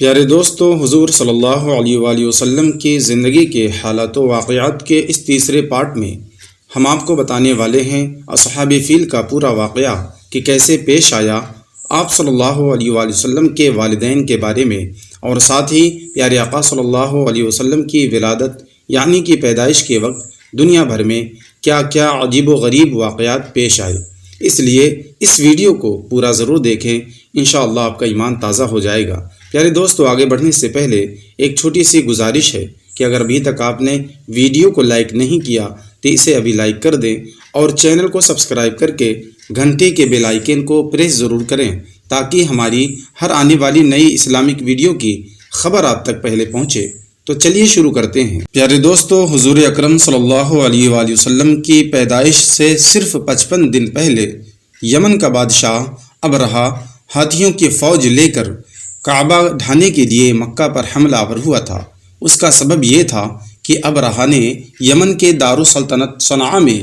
پیارے دوستو، حضور صلی اللہ علیہ وآلہ وسلم کی زندگی کے حالات و واقعات کے اس تیسرے پارٹ میں ہم آپ کو بتانے والے ہیں اصحاب فیل کا پورا واقعہ کہ کیسے پیش آیا آپ صلی اللہ علیہ وآلہ وسلم کے والدین کے بارے میں، اور ساتھ ہی پیارے آقا صلی اللہ علیہ وسلم کی ولادت یعنی کہ پیدائش کے وقت دنیا بھر میں کیا کیا عجیب و غریب واقعات پیش آئے۔ اس لیے اس ویڈیو کو پورا ضرور دیکھیں، انشاءاللہ آپ کا ایمان تازہ ہو جائے گا۔ پیارے دوستو، آگے بڑھنے سے پہلے ایک چھوٹی سی گزارش ہے کہ اگر ابھی تک آپ نے ویڈیو کو لائک نہیں کیا تو اسے ابھی لائک کر دیں، اور چینل کو سبسکرائب کر کے گھنٹی کے بیل آئیکن کو پریس ضرور کریں تاکہ ہماری ہر آنے والی نئی اسلامک ویڈیو کی خبر آپ تک پہلے پہنچے۔ تو چلیے شروع کرتے ہیں۔ پیارے دوستو، حضور اکرم صلی اللہ علیہ وآلہ وسلم کی پیدائش سے صرف 55 دن پہلے یمن کا بادشاہ ابرہہ ہاتھیوں کی فوج لے کر کعبہ ڈھانے کے لیے مکہ پر حملہ آور ہوا تھا۔ اس کا سبب یہ تھا کہ ابرہہ نے یمن کے دارالسلطنت صنعاء میں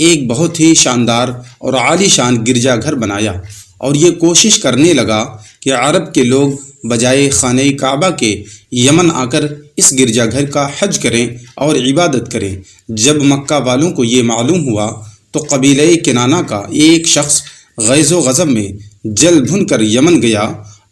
ایک بہت ہی شاندار اور عالی شان گرجا گھر بنایا، اور یہ کوشش کرنے لگا کہ عرب کے لوگ بجائے خانہ کعبہ کے یمن آ کر اس گرجا گھر کا حج کریں اور عبادت کریں۔ جب مکہ والوں کو یہ معلوم ہوا تو قبیلہ کنانہ کا ایک شخص غیظ و غضب میں جل بھن کر یمن گیا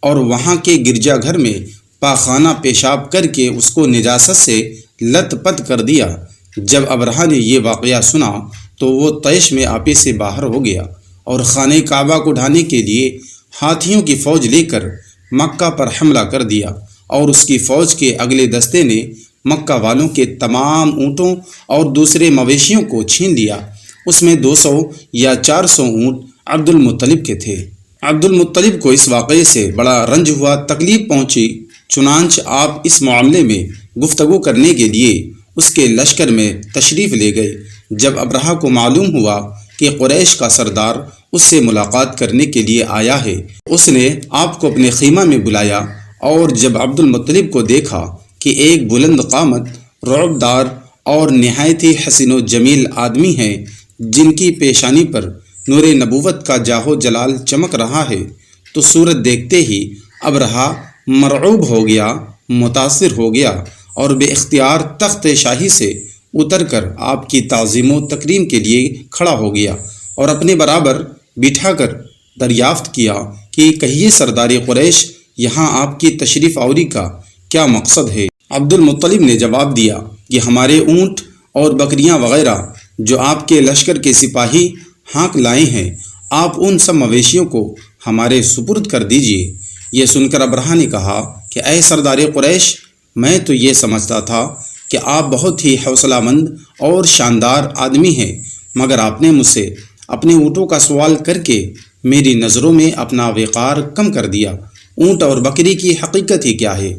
اور وہاں کے گرجا گھر میں پاخانہ پیشاب کر کے اس کو نجاست سے لت پت کر دیا۔ جب ابرہہ نے یہ واقعہ سنا تو وہ طیش میں آپے سے باہر ہو گیا اور خانہ کعبہ کو ڈھانے کے لیے ہاتھیوں کی فوج لے کر مکہ پر حملہ کر دیا، اور اس کی فوج کے اگلے دستے نے مکہ والوں کے تمام اونٹوں اور دوسرے مویشیوں کو چھین لیا۔ اس میں 200 یا 400 اونٹ عبد المطلب کے تھے۔ عبد المطلب کو اس واقعے سے بڑا رنج ہوا، تکلیف پہنچی، چنانچہ آپ اس معاملے میں گفتگو کرنے کے لیے اس کے لشکر میں تشریف لے گئے۔ جب ابرہہ کو معلوم ہوا کہ قریش کا سردار اس سے ملاقات کرنے کے لیے آیا ہے، اس نے آپ کو اپنے خیمہ میں بلایا، اور جب عبد المطلب کو دیکھا کہ ایک بلند قامت، رعب دار اور نہایت ہی حسین و جمیل آدمی ہیں جن کی پیشانی پر نور نبوت کا جاہ و جلال چمک رہا ہے، تو صورت دیکھتے ہی ابرہہ مرعوب ہو گیا، متاثر ہو گیا، اور بے اختیار تخت شاہی سے اتر کر آپ کی تعظیم و تکریم کے لیے کھڑا ہو گیا، اور اپنے برابر بٹھا کر دریافت کیا کہ کہیے سردار قریش، یہاں آپ کی تشریف آوری کا کیا مقصد ہے؟ عبد المطلب نے جواب دیا کہ ہمارے اونٹ اور بکریاں وغیرہ جو آپ کے لشکر کے سپاہی ہانک لائے ہیں، آپ ان سب مویشیوں کو ہمارے سپرد کر دیجئے۔ یہ سن کر ابرہہ نے کہا کہ اے سردار قریش، میں تو یہ سمجھتا تھا کہ آپ بہت ہی حوصلہ مند اور شاندار آدمی ہیں، مگر آپ نے مجھ سے اپنے اونٹوں کا سوال کر کے میری نظروں میں اپنا وقار کم کر دیا۔ اونٹ اور بکری کی حقیقت ہی کیا ہے؟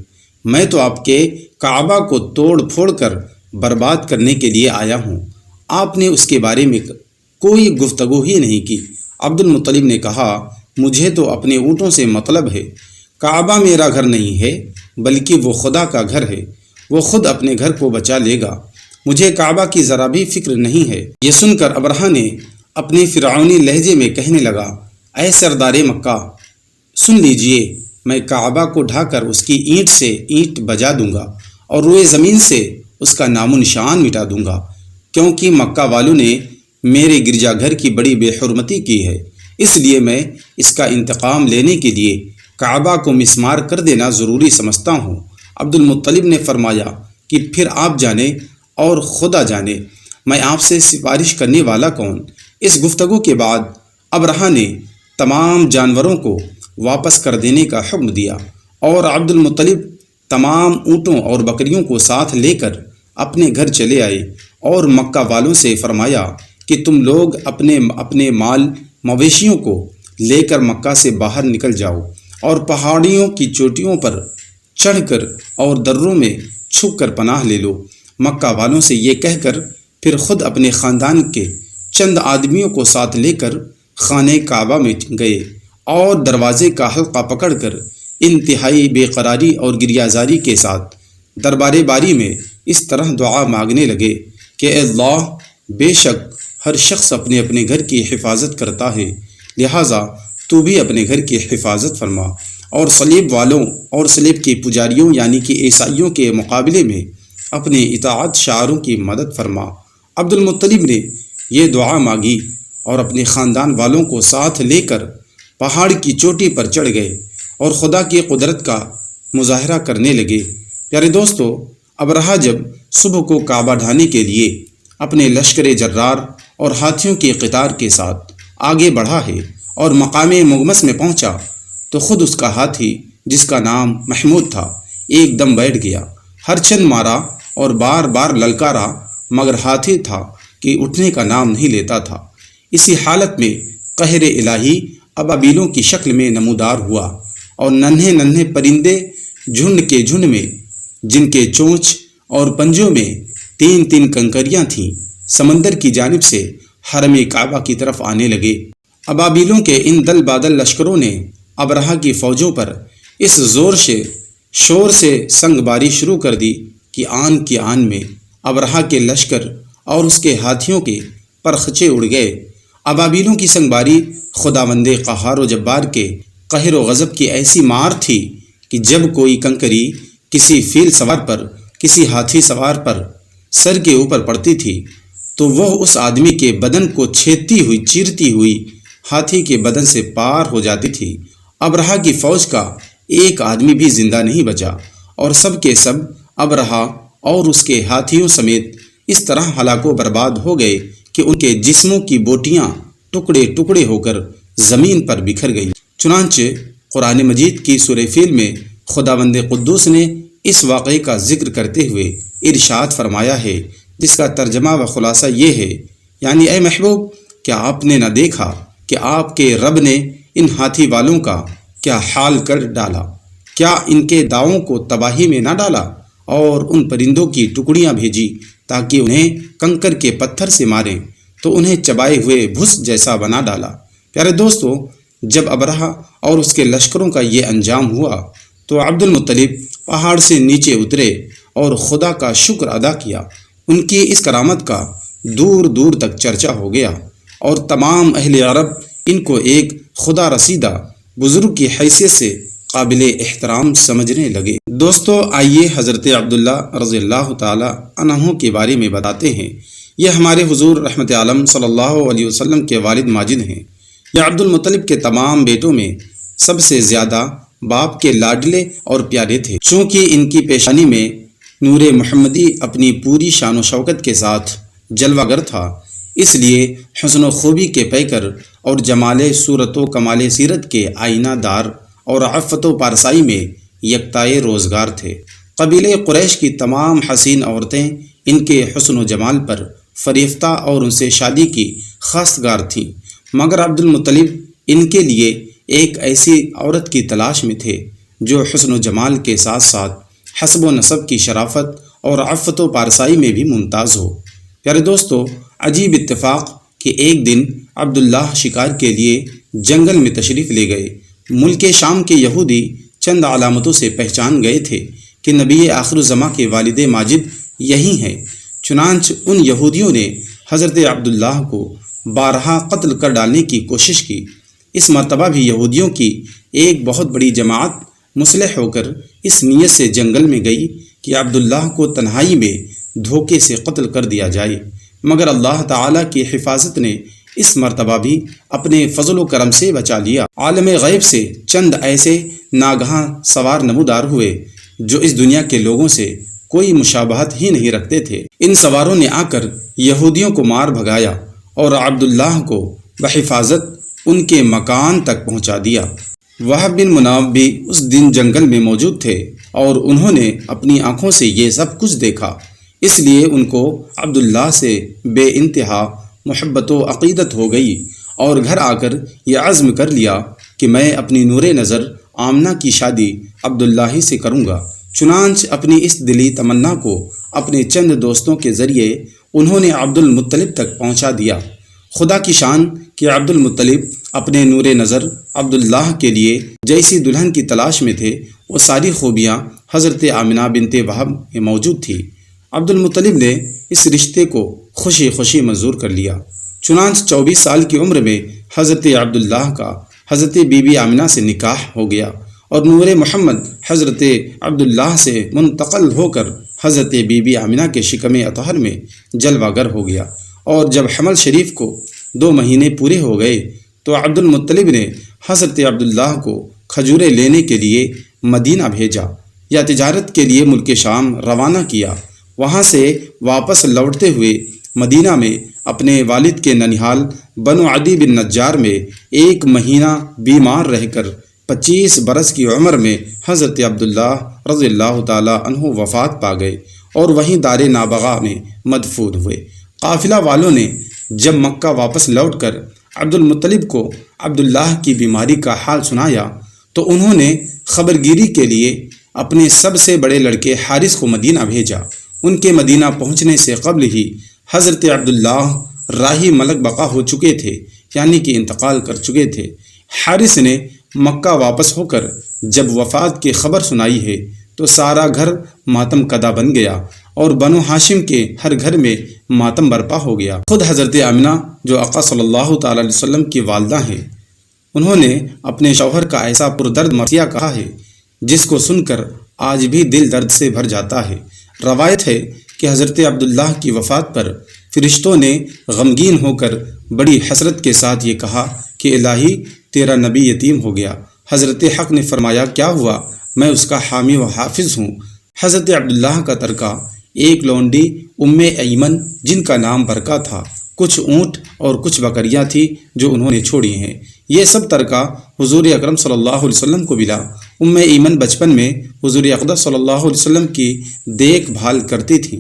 میں تو آپ کے کعبہ کو توڑ پھوڑ کر برباد کرنے کے لیے آیا ہوں، آپ نے اس کے بارے میں کوئی گفتگو ہی نہیں کی۔ عبد المطلب نے کہا، مجھے تو اپنے اونٹوں سے مطلب ہے، کعبہ میرا گھر نہیں ہے بلکہ وہ خدا کا گھر ہے، وہ خود اپنے گھر کو بچا لے گا، مجھے کعبہ کی ذرا بھی فکر نہیں ہے۔ یہ سن کر ابرہہ نے اپنے فرعونی لہجے میں کہنے لگا، اے سردار مکہ، سن لیجئے، میں کعبہ کو ڈھا کر اس کی اینٹ سے اینٹ بجا دوں گا اور روئے زمین سے اس کا نام و نشان مٹا دوں گا، کیونکہ مکہ والوں نے میرے گرجا گھر کی بڑی بے حرمتی کی ہے، اس لیے میں اس کا انتقام لینے کے لیے کعبہ کو مسمار کر دینا ضروری سمجھتا ہوں۔ عبد المطلب نے فرمایا کہ پھر آپ جانے اور خدا جانے، میں آپ سے سفارش کرنے والا کون؟ اس گفتگو کے بعد ابرہہ نے تمام جانوروں کو واپس کر دینے کا حکم دیا، اور عبد المطلب تمام اونٹوں اور بکریوں کو ساتھ لے کر اپنے گھر چلے آئے، اور مکہ والوں سے فرمایا کہ تم لوگ اپنے اپنے مال مویشیوں کو لے کر مکہ سے باہر نکل جاؤ، اور پہاڑیوں کی چوٹیوں پر چڑھ کر اور دروں میں چھپ کر پناہ لے لو۔ مکہ والوں سے یہ کہہ کر پھر خود اپنے خاندان کے چند آدمیوں کو ساتھ لے کر خانہ کعبہ میں گئے، اور دروازے کا حلقہ پکڑ کر انتہائی بے قراری اور گریازاری کے ساتھ دربار باری میں اس طرح دعا مانگنے لگے کہ اے اللہ، بے شک ہر شخص اپنے اپنے گھر کی حفاظت کرتا ہے، لہٰذا تو بھی اپنے گھر کی حفاظت فرما، اور صلیب والوں اور صلیب کے پجاریوں یعنی کہ عیسائیوں کے مقابلے میں اپنے اطاعت شعاروں کی مدد فرما۔ عبد المطلب نے یہ دعا مانگی اور اپنے خاندان والوں کو ساتھ لے کر پہاڑ کی چوٹی پر چڑھ گئے اور خدا کی قدرت کا مظاہرہ کرنے لگے۔ پیارے دوستو، ابرہہ جب صبح کو کعبہ ڈھانے کے لیے اپنے لشکر جرار اور ہاتھیوں کے قطار کے ساتھ آگے بڑھا ہے اور مقام مغمس میں پہنچا تو خود اس کا ہاتھی جس کا نام محمود تھا ایک دم بیٹھ گیا، ہر چند مارا اور بار بار للکارا، مگر ہاتھی تھا کہ اٹھنے کا نام نہیں لیتا تھا۔ اسی حالت میں قہر الہی ابابیلوں کی شکل میں نمودار ہوا اور ننھے ننھے پرندے جھنڈ کے جھنڈ میں، جن کے چونچ اور پنجوں میں تین تین کنکریاں تھیں، سمندر کی جانب سے حرم کعبہ کی طرف آنے لگے۔ ابابیلوں کے ان دل بادل لشکروں نے ابرہہ کی فوجوں پر اس شور سے سنگ باری شروع کر دی کہ آن کی آن میں ابرہہ کے لشکر اور اس کے ہاتھیوں کے پرخچے اڑ گئے۔ ابابیلوں کی سنگ باری خداوند قہار و جبار کے قہر و غضب کی ایسی مار تھی کہ جب کوئی کنکری کسی فیل سوار پر، کسی ہاتھی سوار پر سر کے اوپر پڑتی تھی تو وہ اس آدمی کے بدن کو چھیدتی ہوئی، چیرتی ہوئی ہاتھی کے بدن سے پار ہو جاتی تھی۔ ابرہہ کی فوج کا ایک آدمی بھی زندہ نہیں بچا اور سب کے سب ابرہہ اور اس کے ہاتھیوں سمیت اس طرح ہلاک و برباد ہو گئے کہ ان کے جسموں کی بوٹیاں ٹکڑے ٹکڑے ہو کر زمین پر بکھر گئیں۔ چنانچہ قرآن مجید کی سورہ فیل میں خداوند قدوس نے اس واقعے کا ذکر کرتے ہوئے ارشاد فرمایا ہے، جس کا ترجمہ و خلاصہ یہ ہے، یعنی اے محبوب، کیا آپ نے نہ دیکھا کہ آپ کے رب نے ان ہاتھی والوں کا کیا حال کر ڈالا؟ کیا ان کے داؤں کو تباہی میں نہ ڈالا اور ان پرندوں کی ٹکڑیاں بھیجی تاکہ انہیں کنکر کے پتھر سے ماریں تو انہیں چبائے ہوئے بھس جیسا بنا ڈالا۔ پیارے دوستو، جب ابرہہ اور اس کے لشکروں کا یہ انجام ہوا تو عبد المطلب پہاڑ سے نیچے اترے اور خدا کا شکر ادا کیا۔ ان کی اس کرامت کا دور دور تک چرچا ہو گیا اور تمام اہل عرب ان کو ایک خدا رسیدہ بزرگ کی حیثیت سے قابل احترام سمجھنے لگے۔ دوستو، آئیے حضرت عبداللہ رضی اللہ تعالی عنہ کے بارے میں بتاتے ہیں۔ یہ ہمارے حضور رحمت عالم صلی اللہ علیہ وسلم کے والد ماجد ہیں۔ یہ عبد المطلب کے تمام بیٹوں میں سب سے زیادہ باپ کے لاڈلے اور پیارے تھے۔ چونکہ ان کی پیشانی میں نور محمدی اپنی پوری شان و شوکت کے ساتھ جلوہ گر تھا، اس لیے حسن و خوبی کے پیکر اور جمال صورت و کمال سیرت کے آئینہ دار اور عفت و پارسائی میں یکتائے روزگار تھے۔ قبیلہ قریش کی تمام حسین عورتیں ان کے حسن و جمال پر فریفتہ اور ان سے شادی کی خواستگار تھیں، مگر عبد المطلب ان کے لیے ایک ایسی عورت کی تلاش میں تھے جو حسن و جمال کے ساتھ ساتھ حسب و نسب کی شرافت اور عفت و پارسائی میں بھی ممتاز ہو۔ پیارے دوستو، عجیب اتفاق کہ ایک دن عبداللہ شکار کے لیے جنگل میں تشریف لے گئے۔ ملک شام کے یہودی چند علامتوں سے پہچان گئے تھے کہ نبی آخر الزماں کے والد ماجد یہی ہیں۔ چنانچہ ان یہودیوں نے حضرت عبداللہ کو بارہا قتل کر ڈالنے کی کوشش کی۔ اس مرتبہ بھی یہودیوں کی ایک بہت بڑی جماعت مسلح ہو کر اس نیت سے جنگل میں گئی کہ عبداللہ کو تنہائی میں دھوکے سے قتل کر دیا جائے، مگر اللہ تعالیٰ کی حفاظت نے اس مرتبہ بھی اپنے فضل و کرم سے بچا لیا۔ عالم غیب سے چند ایسے ناگہاں سوار نمودار ہوئے جو اس دنیا کے لوگوں سے کوئی مشابہت ہی نہیں رکھتے تھے۔ ان سواروں نے آ کر یہودیوں کو مار بھگایا اور عبداللہ کو بحفاظت ان کے مکان تک پہنچا دیا۔ وہب بن مناف بھی اس دن جنگل میں موجود تھے اور انہوں نے اپنی آنکھوں سے یہ سب کچھ دیکھا، اس لیے ان کو عبداللہ سے بے انتہا محبت و عقیدت ہو گئی اور گھر آ کر یہ عزم کر لیا کہ میں اپنی نور نظر آمنہ کی شادی عبداللہ ہی سے کروں گا۔ چنانچہ اپنی اس دلی تمنا کو اپنے چند دوستوں کے ذریعے انہوں نے عبد المطلب تک پہنچا دیا۔ خدا کی شان کہ عبد المطلب اپنے نور نظر عبداللہ کے لیے جیسی دلہن کی تلاش میں تھے، وہ ساری خوبیاں حضرت آمنہ بنت وہب میں موجود تھی۔ عبد المطلب نے اس رشتے کو خوشی خوشی منظور کر لیا۔ چنانچہ 24 سال کی عمر میں حضرت عبداللہ کا حضرت بی بی آمنہ سے نکاح ہو گیا اور نور محمد حضرت عبداللہ سے منتقل ہو کر حضرت بی بی آمنہ کے شکم اطہر میں جلوہ گر ہو گیا۔ اور جب حمل شریف کو 2 مہینے پورے ہو گئے تو عبد المطلب نے حضرت عبداللہ کو کھجوریں لینے کے لیے مدینہ بھیجا یا تجارت کے لیے ملک شام روانہ کیا۔ وہاں سے واپس لوٹتے ہوئے مدینہ میں اپنے والد کے ننھال بنو عدی بن نجار میں 1 مہینہ بیمار رہ کر 25 برس کی عمر میں حضرت عبداللہ رضی اللہ تعالی عنہ وفات پا گئے اور وہیں دار نابغہ میں مدفون ہوئے۔ قافلہ والوں نے جب مکہ واپس لوٹ کر عبد المطلب کو عبداللہ کی بیماری کا حال سنایا تو انہوں نے خبرگیری کے لیے اپنے سب سے بڑے لڑکے حارث کو مدینہ بھیجا۔ ان کے مدینہ پہنچنے سے قبل ہی حضرت عبداللہ راہی ملک بقا ہو چکے تھے، یعنی کہ انتقال کر چکے تھے۔ حارث نے مکہ واپس ہو کر جب وفات کی خبر سنائی ہے تو سارا گھر ماتم کدا بن گیا اور بنو ہاشم کے ہر گھر میں ماتم برپا ہو گیا۔ خود حضرت آمنہ جو آقا صلی اللہ تعالی علیہ وسلم کی والدہ ہیں، انہوں نے اپنے شوہر کا ایسا پردرد مرثیہ کہا ہے جس کو سن کر آج بھی دل درد سے بھر جاتا ہے۔ روایت ہے کہ حضرت عبداللہ کی وفات پر فرشتوں نے غمگین ہو کر بڑی حسرت کے ساتھ یہ کہا کہ الہی تیرا نبی یتیم ہو گیا۔ حضرت حق نے فرمایا کیا ہوا، میں اس کا حامی و حافظ ہوں۔ حضرت عبداللہ کا ترکہ ایک لونڈی ام ایمن جن کا نام برکہ تھا، کچھ اونٹ اور کچھ بکریاں تھی جو انہوں نے چھوڑی ہیں۔ یہ سب ترکہ حضور اکرم صلی اللہ علیہ وسلم کو ملا۔ ام ایمن بچپن میں حضور اقدس صلی اللہ علیہ وسلم کی دیکھ بھال کرتی تھیں،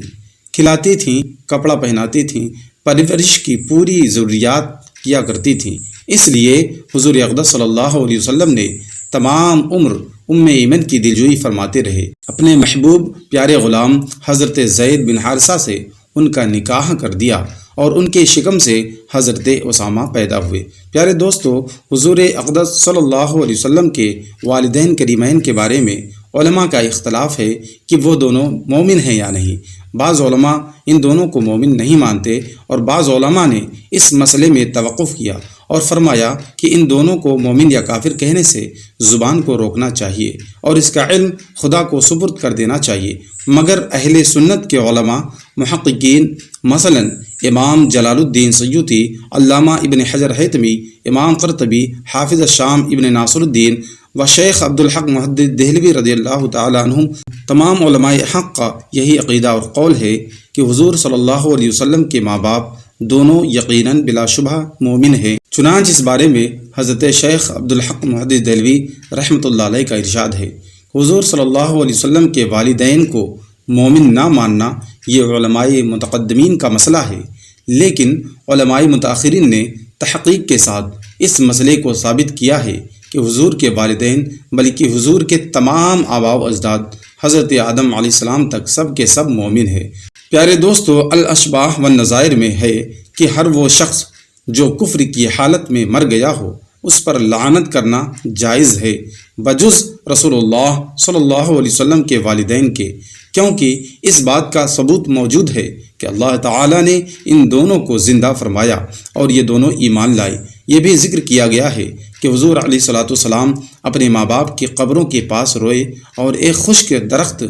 کھلاتی تھیں، کپڑا پہناتی تھیں، پرورش کی پوری ضروریات کیا کرتی تھیں۔ اس لیے حضور اقدس صلی اللہ علیہ وسلم نے تمام عمر ام ایمن کی دلجوئی فرماتے رہے۔ اپنے محبوب پیارے غلام حضرت زید بن حارثہ سے ان کا نکاح کر دیا اور ان کے شکم سے حضرت اسامہ پیدا ہوئے۔ پیارے دوستو، حضور اقدس صلی اللہ علیہ وسلم کے والدین کریمین کے بارے میں علماء کا اختلاف ہے کہ وہ دونوں مومن ہیں یا نہیں۔ بعض علماء ان دونوں کو مومن نہیں مانتے اور بعض علماء نے اس مسئلے میں توقف کیا اور فرمایا کہ ان دونوں کو مومن یا کافر کہنے سے زبان کو روکنا چاہیے اور اس کا علم خدا کو سپرد کر دینا چاہیے۔ مگر اہل سنت کے علماء محققین مثلا امام جلال الدین سیوطی، علامہ ابن حجر حیتمی، امام قرطبی، حافظ الشام ابن ناصر الدین و شیخ عبدالحق محدث دہلوی رضی اللہ تعالی عنہم، تمام علماء حق کا یہی عقیدہ اور قول ہے کہ حضور صلی اللہ علیہ وسلم کے ماں باپ دونوں یقیناً بلا شبہ مومن ہیں۔ چنانچہ اس بارے میں حضرت شیخ عبدالحق محدث دہلوی رحمۃ اللہ علیہ کا ارشاد ہے، حضور صلی اللہ علیہ وسلم کے والدین کو مومن نہ ماننا یہ علماء متقدمین کا مسئلہ ہے، لیکن علماء متاخرین نے تحقیق کے ساتھ اس مسئلے کو ثابت کیا ہے کہ حضور کے والدین بلکہ حضور کے تمام آباء و اجداد حضرت آدم علیہ السلام تک سب کے سب مومن ہیں۔ پیارے دوستو، الاشباح والنظائر میں ہے کہ ہر وہ شخص جو کفر کی حالت میں مر گیا ہو اس پر لعنت کرنا جائز ہے بجز رسول اللہ صلی اللہ علیہ وسلم کے والدین کے، کیونکہ اس بات کا ثبوت موجود ہے کہ اللہ تعالیٰ نے ان دونوں کو زندہ فرمایا اور یہ دونوں ایمان لائے۔ یہ بھی ذکر کیا گیا ہے کہ حضور علیہ الصلوۃ والسلام اپنے ماں باپ کی قبروں کے پاس روئے اور ایک خشک درخت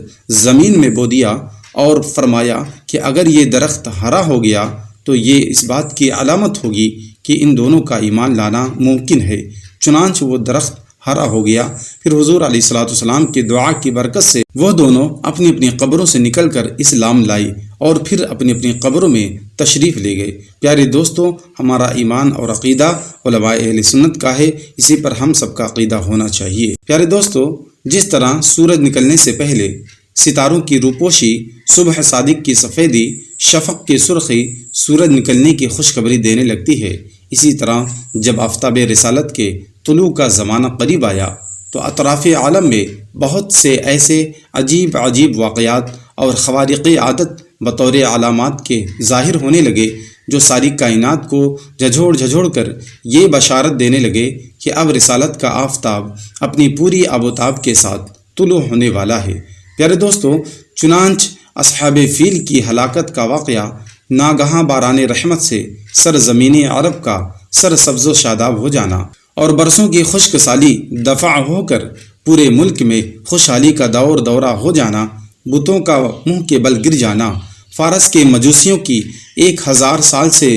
زمین میں بو دیا اور فرمایا کہ اگر یہ درخت ہرا ہو گیا تو یہ اس بات کی علامت ہوگی کہ ان دونوں کا ایمان لانا ممکن ہے۔ چنانچہ وہ درخت ہرا ہو گیا۔ پھر حضور علیہ الصلوۃ والسلام کی دعا کی برکت سے وہ دونوں اپنی اپنی قبروں سے نکل کر اسلام لائی اور پھر اپنی اپنی قبروں میں تشریف لے گئے۔ پیارے دوستوں، ہمارا ایمان اور عقیدہ علماء اہل سنت کا ہے، اسی پر ہم سب کا عقیدہ ہونا چاہیے۔ پیارے دوستوں، جس طرح سورج نکلنے سے پہلے ستاروں کی روپوشی، صبح صادق کی سفیدی، شفق کی سرخی سورج نکلنے کی خوشخبری دینے لگتی ہے، اسی طرح جب آفتاب رسالت کے طلوع کا زمانہ قریب آیا تو اطراف عالم میں بہت سے ایسے عجیب عجیب واقعات اور خوارق عادت بطور علامات کے ظاہر ہونے لگے جو ساری کائنات کو جھجھوڑ کر یہ بشارت دینے لگے کہ اب رسالت کا آفتاب اپنی پوری آب و تاب کے ساتھ طلوع ہونے والا ہے۔ پیارے دوستو، چنانچہ اصحاب فیل کی ہلاکت کا واقعہ ناگہاں باران رحمت سے سرزمین عرب کا سر سبز و شاداب ہو جانا اور برسوں کی خشک سالی دفع ہو کر پورے ملک میں خوشحالی کا دور دورہ ہو جانا، بتوں کا منہ کے بل گر جانا، فارس کے مجوسیوں کی 1000 سال سے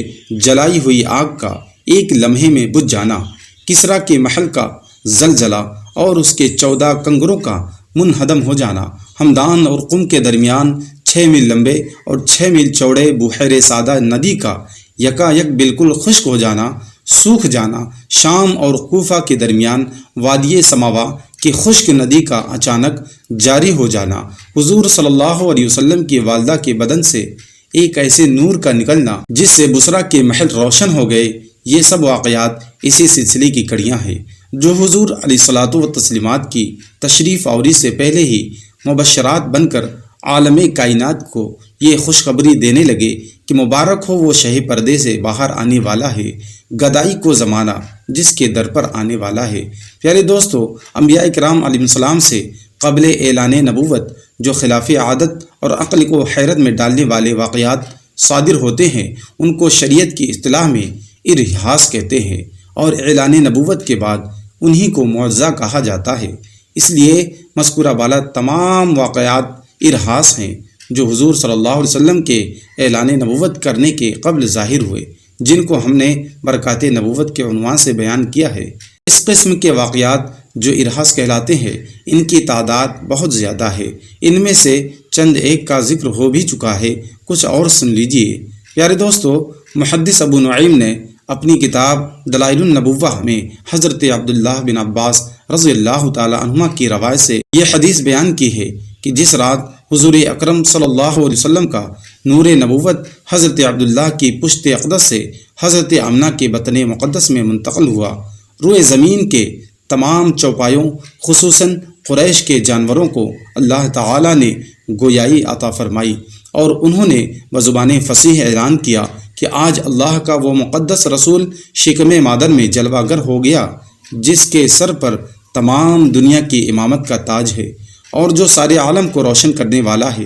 جلائی ہوئی آگ کا ایک لمحے میں بجھ جانا، کسریٰ کے محل کا زلزلہ اور اس کے 14 کنگروں کا منہدم ہو جانا، ہمدان اور قم کے درمیان 6 میل لمبے اور 6 میل چوڑے بحیرہ سادہ ندی کا یکا یک بالکل خشک ہو جانا، سوکھ جانا، شام اور کوفہ کے درمیان وادی سماوا کی خشک ندی کا اچانک جاری ہو جانا، حضور صلی اللہ علیہ وسلم کی والدہ کے بدن سے ایک ایسے نور کا نکلنا جس سے بصرہ کے محل روشن ہو گئے، یہ سب واقعات اسی سلسلے کی کڑیاں ہیں جو حضور علیہ الصلاۃ والتسلیمات کی تشریف آوری سے پہلے ہی مبشرات بن کر عالم کائنات کو یہ خوشخبری دینے لگے کہ مبارک ہو وہ شہ پردے سے باہر آنے والا ہے، گدائی کو زمانہ جس کے در پر آنے والا ہے۔ پیارے دوستو، انبیاء کرام علیہ السلام سے قبل اعلان نبوت جو خلاف عادت اور عقل کو حیرت میں ڈالنے والے واقعات صادر ہوتے ہیں ان کو شریعت کی اصطلاح میں ارحاس کہتے ہیں، اور اعلان نبوت کے بعد انہی کو معجزہ کہا جاتا ہے۔ اس لیے مذکورہ بالا تمام واقعات ارحاس ہیں جو حضور صلی اللہ علیہ وسلم کے اعلان نبوت کرنے کے قبل ظاہر ہوئے، جن کو ہم نے برکات نبوت کے عنوان سے بیان کیا ہے۔ اس قسم کے واقعات جو ارحاس کہلاتے ہیں ان کی تعداد بہت زیادہ ہے، ان میں سے چند ایک کا ذکر ہو بھی چکا ہے، کچھ اور سن لیجئے۔ پیارے دوستو، محدث ابو نعیم نے اپنی کتاب دلائل النبوہ میں حضرت عبداللہ بن عباس رضی اللہ تعالی عنہما کی روایت سے یہ حدیث بیان کی ہے کہ جس رات حضور اکرم صلی اللہ علیہ وسلم کا نور نبوت حضرت عبداللہ کی پشت اقدس سے حضرت آمنہ کے بطن مقدس میں منتقل ہوا، روئے زمین کے تمام چوپایوں خصوصاً قریش کے جانوروں کو اللہ تعالی نے گویائی عطا فرمائی، اور انہوں نے بزبان فصیح اعلان کیا کہ آج اللہ کا وہ مقدس رسول شکم مادر میں جلوہ گر ہو گیا جس کے سر پر تمام دنیا کی امامت کا تاج ہے اور جو سارے عالم کو روشن کرنے والا ہے۔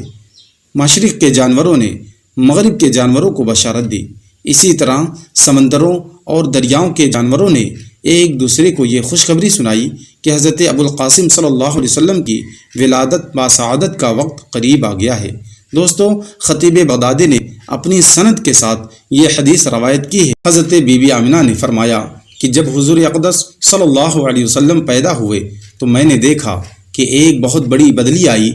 مشرق کے جانوروں نے مغرب کے جانوروں کو بشارت دی، اسی طرح سمندروں اور دریاؤں کے جانوروں نے ایک دوسرے کو یہ خوشخبری سنائی کہ حضرت ابو القاسم صلی اللہ علیہ وسلم کی ولادت باسعادت کا وقت قریب آ گیا ہے۔ دوستو، خطیب بغدادی نے اپنی سند کے ساتھ یہ حدیث روایت کی ہے۔ حضرت بی بی آمنہ نے فرمایا کہ جب حضور اقدس صلی اللہ علیہ وسلم پیدا ہوئے تو میں نے دیکھا کہ ایک بہت بڑی بدلی آئی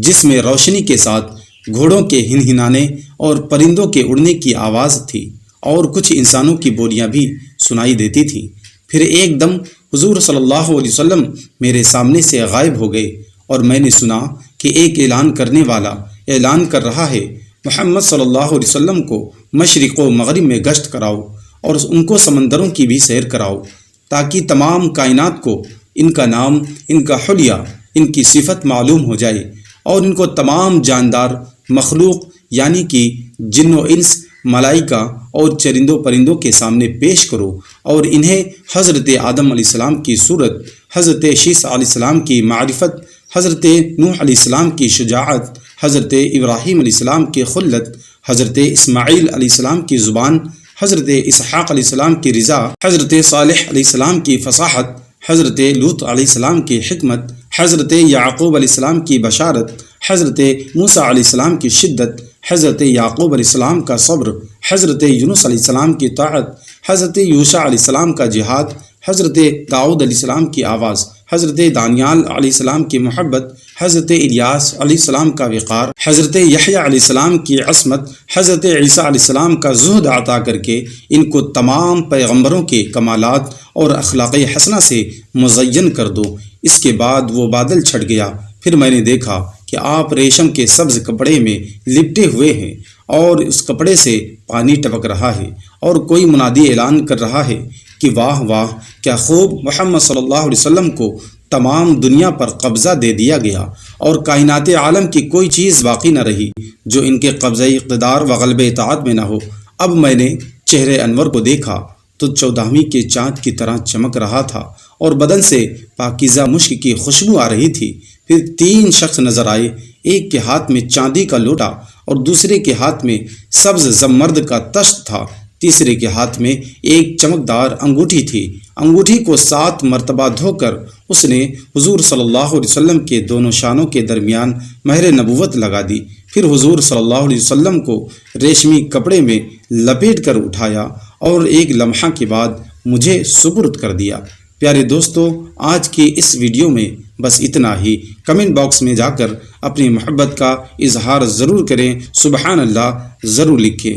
جس میں روشنی کے ساتھ گھوڑوں کے ہنہنانے اور پرندوں کے اڑنے کی آواز تھی اور کچھ انسانوں کی بولیاں بھی سنائی دیتی تھیں۔ پھر ایک دم حضور صلی اللہ علیہ وسلم میرے سامنے سے غائب ہو گئے اور میں نے سنا کہ ایک اعلان کرنے والا اعلان کر رہا ہے، محمد صلی اللہ علیہ وسلم کو مشرق و مغرب میں گشت کراؤ اور ان کو سمندروں کی بھی سیر کراؤ تاکہ تمام کائنات کو ان کا نام، ان کا حلیہ، ان کی صفت معلوم ہو جائے، اور ان کو تمام جاندار مخلوق یعنی کہ جن و انس، ملائکہ اور چرندوں پرندوں کے سامنے پیش کرو، اور انہیں حضرت آدم علیہ السلام کی صورت، حضرت شیس علیہ السلام کی معرفت، حضرت نوح علیہ السلام کی شجاعت، حضرت ابراہیم علیہ السلام کی خلت، حضرت اسماعیل علیہ السلام کی زبان، حضرت اسحاق علیہ السلام کی رضا، حضرت صالح علیہ السلام کی فصاحت، حضرت لوط علیہ السلام کی حکمت، حضرت یعقوب علیہ السلام کی بشارت، حضرت موسیٰ علیہ السلام کی شدت، حضرت یعقوب علیہ السلام کا صبر، حضرت یونس علیہ السلام کی طاعت، حضرت یوشع علیہ السلام کا جہاد، حضرت داؤد علیہ السلام کی آواز، حضرت دانیال علیہ السلام کی محبت، حضرت الیاس علیہ السلام کا وقار، حضرت یحییٰ علیہ السلام کی عصمت، حضرت عیسیٰ علیہ السلام کا زہد عطا کر کے ان کو تمام پیغمبروں کے کمالات اور اخلاق حسنہ سے مزین کر دو۔ اس کے بعد وہ بادل چھٹ گیا، پھر میں نے دیکھا کہ آپ ریشم کے سبز کپڑے میں لپٹے ہوئے ہیں اور اس کپڑے سے پانی ٹپک رہا ہے، اور کوئی منادی اعلان کر رہا ہے کہ واہ واہ، کیا خوب محمد صلی اللہ علیہ وسلم کو تمام دنیا پر قبضہ دے دیا گیا اور کائنات عالم کی کوئی چیز باقی نہ رہی جو ان کے قبضہ اقتدار و غلبہ اطاعت میں نہ ہو۔ اب میں نے چہرے انور کو دیکھا تو 14ویں کے چاند کی طرح چمک رہا تھا اور بدن سے پاکیزہ مشک کی خوشبو آ رہی تھی۔ پھر 3 شخص نظر آئے، ایک کے ہاتھ میں چاندی کا لوٹا اور دوسرے کے ہاتھ میں سبز زمرد کا تشت تھا، تیسرے کے ہاتھ میں ایک چمکدار انگوٹھی تھی۔ انگوٹھی کو 7 مرتبہ دھو کر اس نے حضور صلی اللہ علیہ وسلم کے دونوں شانوں کے درمیان مہر نبوت لگا دی۔ پھر حضور صلی اللہ علیہ وسلم کو ریشمی کپڑے میں لپیٹ کر اٹھایا اور ایک لمحہ کے بعد مجھے سپرد کر دیا۔ پیارے دوستو، آج کی اس ویڈیو میں بس اتنا ہی۔ کمنٹ باکس میں جا کر اپنی محبت کا اظہار ضرور کریں، سبحان اللہ ضرور لکھیں۔